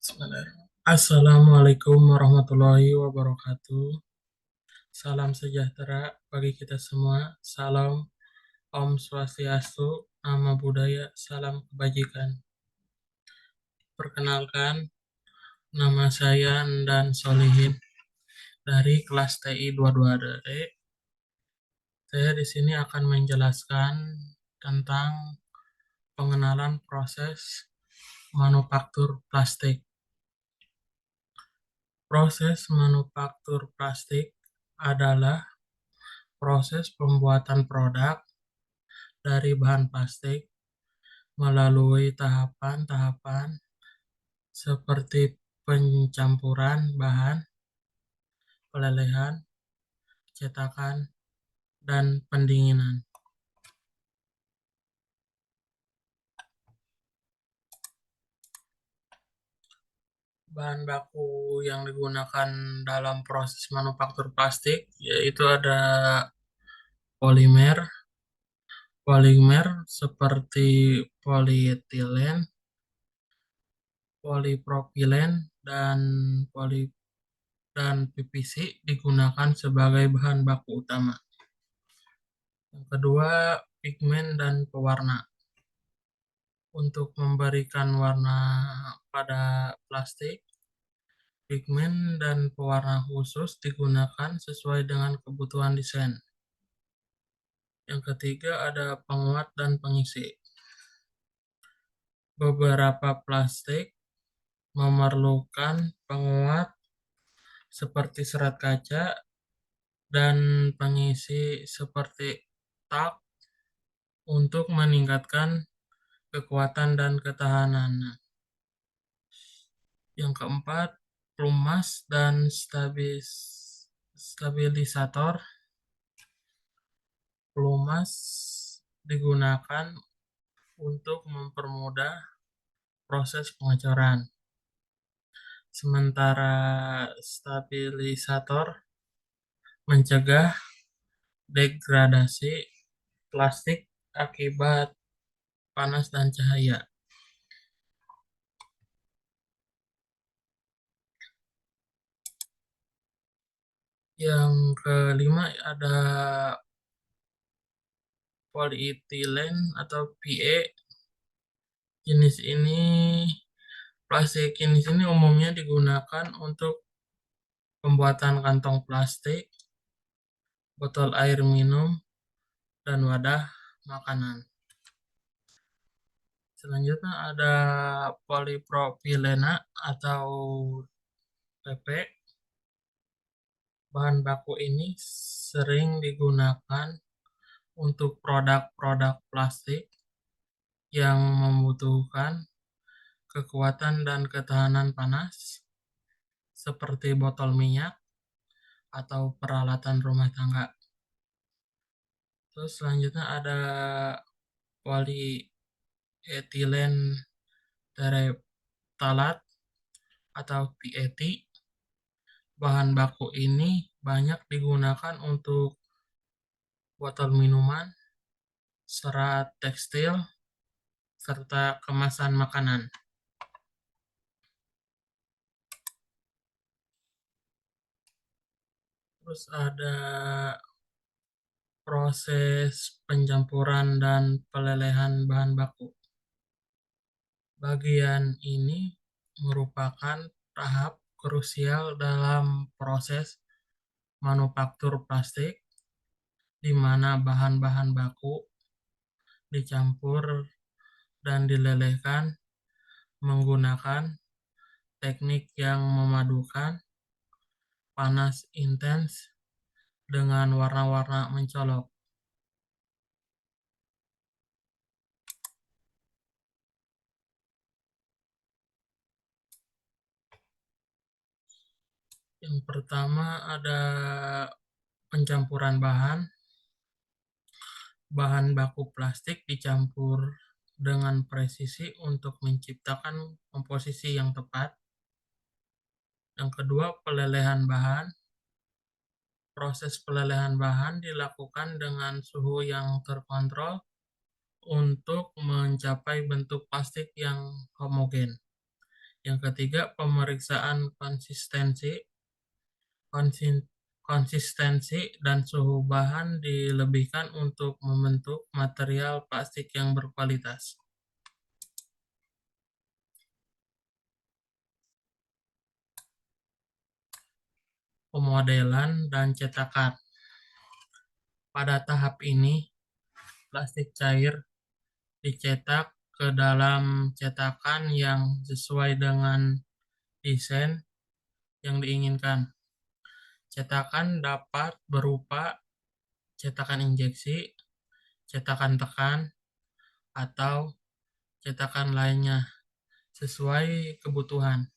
Bismillah. Assalamualaikum warahmatullahi wabarakatuh. Salam sejahtera bagi kita semua. Salam Om Swastiastu, Nama Budaya, Salam Kebajikan. Perkenalkan, nama saya Endan Solihin dari kelas TI 22D. Saya di sini akan menjelaskan tentang pengenalan proses manufaktur plastik. Proses manufaktur plastik adalah proses pembuatan produk dari bahan plastik melalui tahapan-tahapan seperti pencampuran bahan, pelelehan, cetakan, dan pendinginan. Bahan baku yang digunakan dalam proses manufaktur plastik yaitu ada polimer, polimer seperti polietilen, polipropilen, dan poli dan PVC digunakan sebagai bahan baku utama. Yang kedua, pigmen dan pewarna. Untuk memberikan warna pada plastik, pigmen dan pewarna khusus digunakan sesuai dengan kebutuhan desain. Yang ketiga ada penguat dan pengisi. Beberapa plastik memerlukan penguat seperti serat kaca dan pengisi seperti tak untuk meningkatkan kekuatan dan ketahanan. Yang keempat, pelumas dan stabilisator. Pelumas digunakan untuk mempermudah proses pengecoran. Sementara stabilisator mencegah degradasi plastik akibat panas dan cahaya. Yang kelima ada polietilen atau PE. Plastik jenis ini umumnya digunakan untuk pembuatan kantong plastik, botol air minum, dan wadah makanan. Selanjutnya ada polipropilena atau PP. Bahan baku ini sering digunakan untuk produk-produk plastik yang membutuhkan kekuatan dan ketahanan panas, seperti botol minyak atau peralatan rumah tangga. Terus selanjutnya ada polyethylene terephthalate atau PET. Bahan baku ini banyak digunakan untuk botol minuman, serat tekstil, serta kemasan makanan. Terus ada proses pencampuran dan pelelehan bahan baku. Bagian ini merupakan tahap krusial dalam proses manufaktur plastik, di mana bahan-bahan baku dicampur dan dilelehkan menggunakan teknik yang memadukan panas intens dengan warna-warna mencolok. Yang pertama ada pencampuran bahan. Bahan baku plastik dicampur dengan presisi untuk menciptakan komposisi yang tepat. Yang kedua, pelelehan bahan. Proses pelelehan bahan dilakukan dengan suhu yang terkontrol untuk mencapai bentuk plastik yang homogen. Yang ketiga, pemeriksaan konsistensi dan suhu bahan dilebihkan untuk membentuk material plastik yang berkualitas. Pemodelan dan cetakan. Pada tahap ini, plastik cair dicetak ke dalam cetakan yang sesuai dengan desain yang diinginkan. Cetakan dapat berupa cetakan injeksi, cetakan tekan, atau cetakan lainnya sesuai kebutuhan.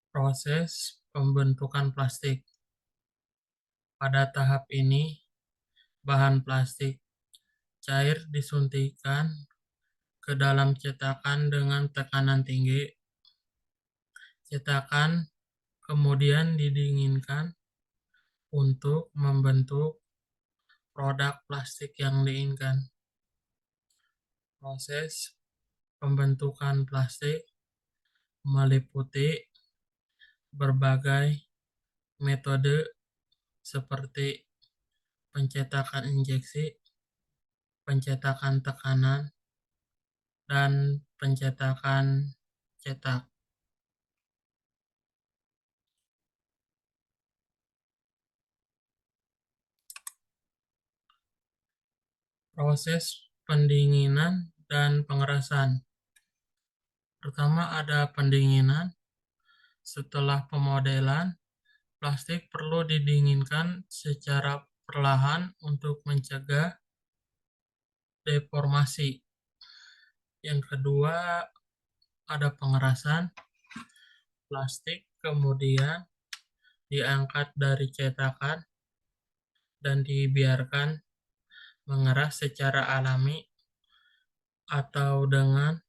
Proses pembentukan plastik. Pada tahap ini, bahan plastik cair disuntikan ke dalam cetakan dengan tekanan tinggi. Cetakan kemudian didinginkan untuk membentuk produk plastik yang diinginkan. Proses pembentukan plastik meliputi berbagai metode seperti pencetakan injeksi, pencetakan tekanan, dan pencetakan cetak. Proses pendinginan dan pengerasan. Pertama ada pendinginan. Setelah pemodelan, plastik perlu didinginkan secara perlahan untuk mencegah deformasi. Yang kedua ada pengerasan. Plastik kemudian diangkat dari cetakan dan dibiarkan mengeras secara alami atau dengan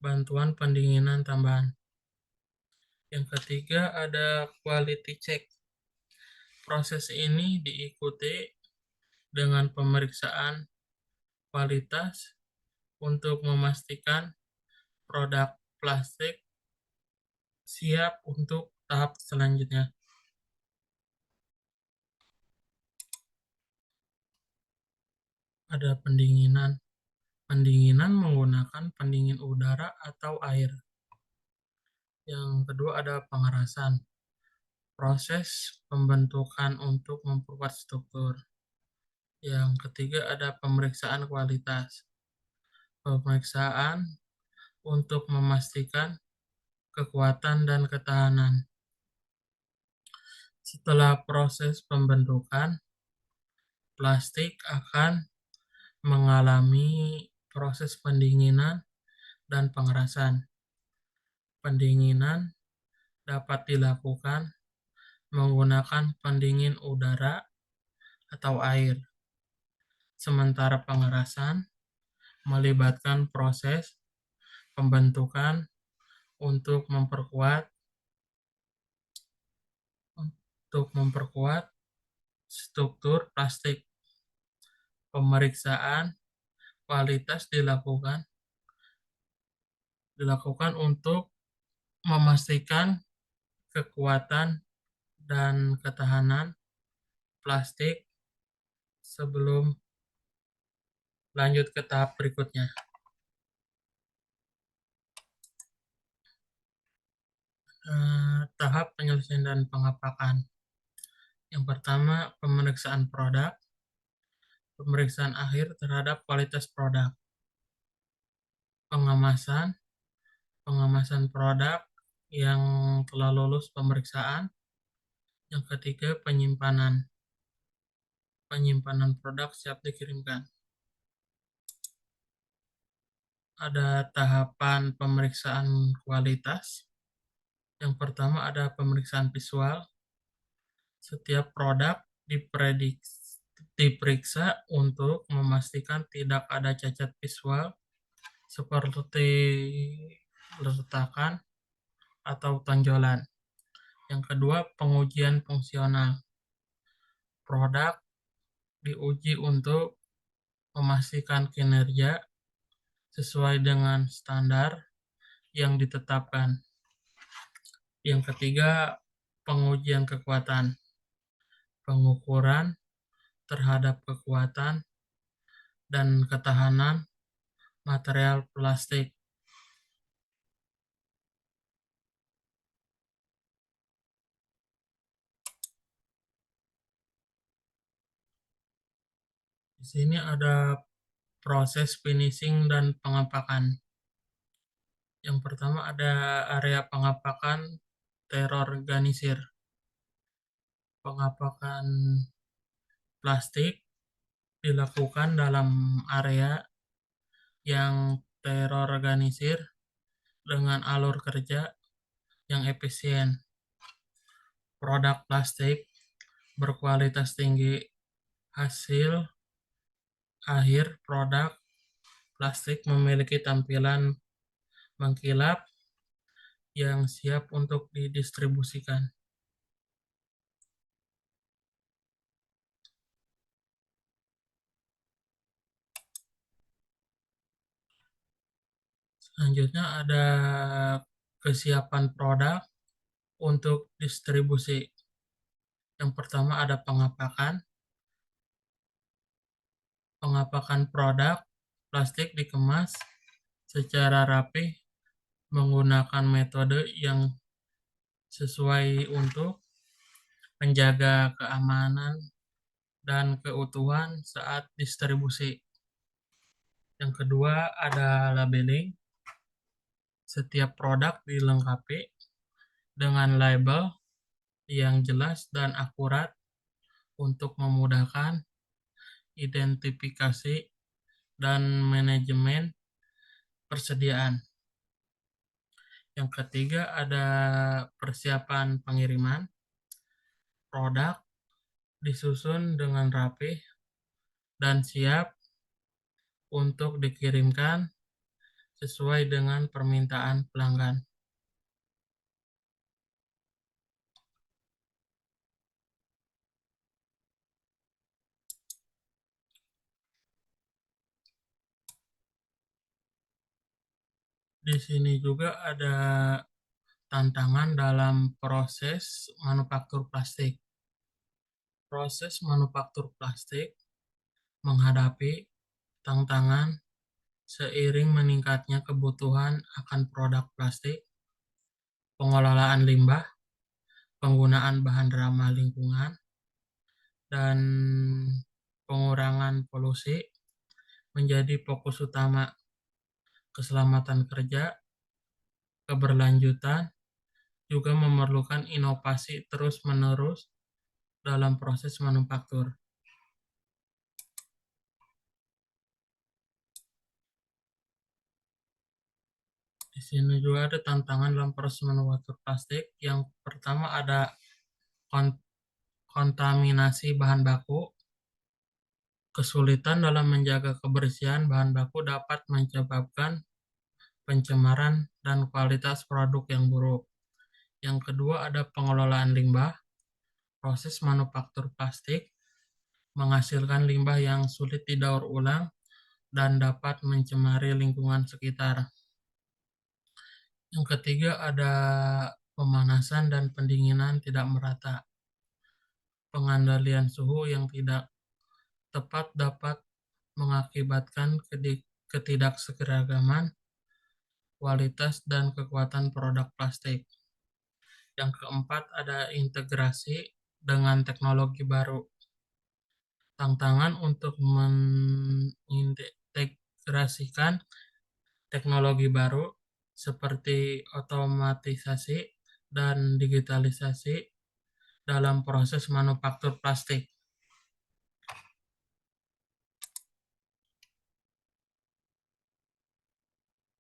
bantuan pendinginan tambahan. Yang ketiga ada quality check. Proses ini diikuti dengan pemeriksaan kualitas untuk memastikan produk plastik siap untuk tahap selanjutnya. Ada pendinginan. Pendinginan menggunakan pendingin udara atau air. Yang kedua ada pengerasan. Proses pembentukan untuk memperkuat struktur. Yang ketiga ada pemeriksaan kualitas. Pemeriksaan untuk memastikan kekuatan dan ketahanan. Setelah proses pembentukan, plastik akan mengalami proses pendinginan dan pengerasan. Pendinginan dapat dilakukan menggunakan pendingin udara atau air. Sementara pengerasan melibatkan proses pembentukan untuk memperkuat struktur plastik. Pemeriksaan kualitas dilakukan untuk memastikan kekuatan dan ketahanan plastik sebelum lanjut ke tahap berikutnya. Tahap penyelesaian dan pengapakan. Yang pertama, pemeriksaan produk. Pemeriksaan akhir terhadap kualitas produk. Pengemasan produk yang telah lulus pemeriksaan. Yang ketiga, penyimpanan produk siap dikirimkan. Ada tahapan pemeriksaan kualitas. Yang pertama ada pemeriksaan visual. Setiap produk diperiksa untuk memastikan tidak ada cacat visual seperti retakan atau tonjolan. Yang kedua, pengujian fungsional. Produk diuji untuk memastikan kinerja sesuai dengan standar yang ditetapkan. Yang ketiga, pengujian kekuatan. Pengukuran terhadap kekuatan dan ketahanan material plastik. Di sini ada proses finishing dan pengapakan. Yang pertama ada area pengapakan terorganisir. Pengapakan plastik dilakukan dalam area yang terorganisir dengan alur kerja yang efisien. Produk plastik berkualitas tinggi. Hasil akhir produk plastik memiliki tampilan mengkilap yang siap untuk didistribusikan. Selanjutnya ada kesiapan produk untuk distribusi. Yang pertama ada pengapakan. Pengapakan produk plastik dikemas secara rapi menggunakan metode yang sesuai untuk menjaga keamanan dan keutuhan saat distribusi. Yang kedua ada labeling. Setiap produk dilengkapi dengan label yang jelas dan akurat untuk memudahkan identifikasi dan manajemen persediaan. Yang ketiga ada persiapan pengiriman. Produk disusun dengan rapi dan siap untuk dikirimkan sesuai dengan permintaan pelanggan. Di sini juga ada tantangan dalam proses manufaktur plastik. Proses manufaktur plastik menghadapi tantangan seiring meningkatnya kebutuhan akan produk plastik, pengelolaan limbah, penggunaan bahan ramah lingkungan, dan pengurangan polusi menjadi fokus utama. Keselamatan kerja, keberlanjutan, juga memerlukan inovasi terus-menerus dalam proses manufaktur. Di sini juga ada tantangan dalam proses manufaktur plastik. Yang pertama ada kontaminasi bahan baku. Kesulitan dalam menjaga kebersihan bahan baku dapat menyebabkan pencemaran dan kualitas produk yang buruk. Yang kedua ada pengelolaan limbah. Proses manufaktur plastik menghasilkan limbah yang sulit didaur ulang dan dapat mencemari lingkungan sekitar. Yang ketiga ada pemanasan dan pendinginan tidak merata. Pengendalian suhu yang tidak tepat dapat mengakibatkan ketidakseragaman kualitas dan kekuatan produk plastik. Yang keempat ada integrasi dengan teknologi baru. Tantangan untuk mengintegrasikan teknologi baru seperti otomatisasi dan digitalisasi dalam proses manufaktur plastik.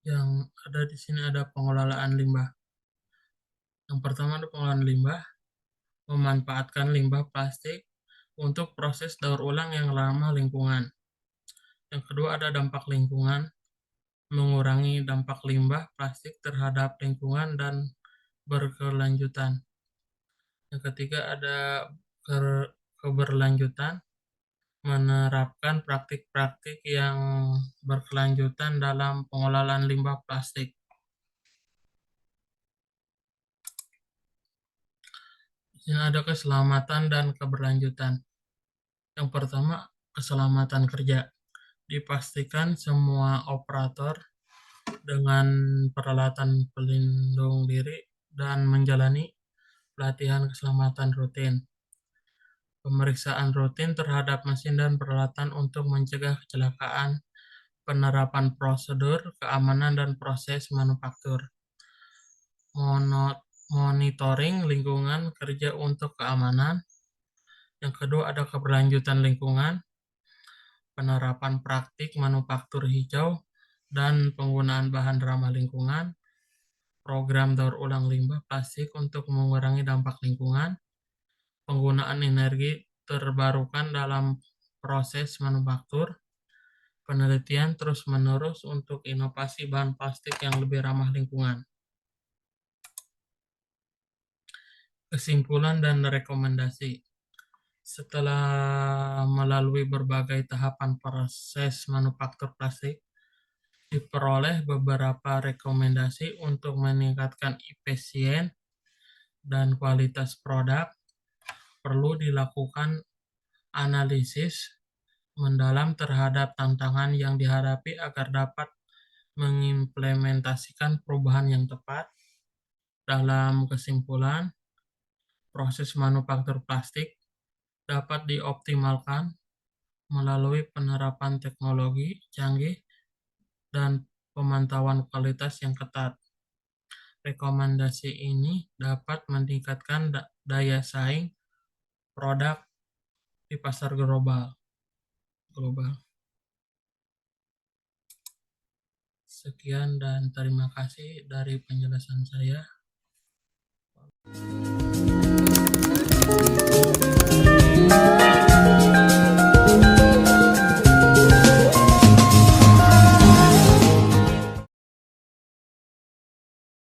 Yang ada di sini ada pengelolaan limbah. Yang pertama ada pengelolaan limbah, memanfaatkan limbah plastik untuk proses daur ulang yang ramah lingkungan. Yang kedua ada dampak lingkungan, mengurangi dampak limbah plastik terhadap lingkungan dan berkelanjutan. Yang ketiga ada keberlanjutan, menerapkan praktik-praktik yang berkelanjutan dalam pengelolaan limbah plastik. Di sini ada keselamatan dan keberlanjutan. Yang pertama, keselamatan kerja. Dipastikan semua operator dengan peralatan pelindung diri dan menjalani pelatihan keselamatan rutin. Pemeriksaan rutin terhadap mesin dan peralatan untuk mencegah kecelakaan, penerapan prosedur keamanan dan proses manufaktur, monitoring lingkungan kerja untuk keamanan. Yang kedua ada keberlanjutan lingkungan, penerapan praktik manufaktur hijau dan penggunaan bahan ramah lingkungan, program daur ulang limbah plastik untuk mengurangi dampak lingkungan, penggunaan energi terbarukan dalam proses manufaktur, penelitian terus-menerus untuk inovasi bahan plastik yang lebih ramah lingkungan. Kesimpulan dan rekomendasi. Setelah melalui berbagai tahapan proses manufaktur plastik, diperoleh beberapa rekomendasi untuk meningkatkan efisien dan kualitas produk. Perlu dilakukan analisis mendalam terhadap tantangan yang dihadapi agar dapat mengimplementasikan perubahan yang tepat. Dalam kesimpulan, proses manufaktur plastik dapat dioptimalkan melalui penerapan teknologi canggih dan pemantauan kualitas yang ketat. Rekomendasi ini dapat meningkatkan daya saing produk di pasar global. Sekian dan terima kasih dari penjelasan saya.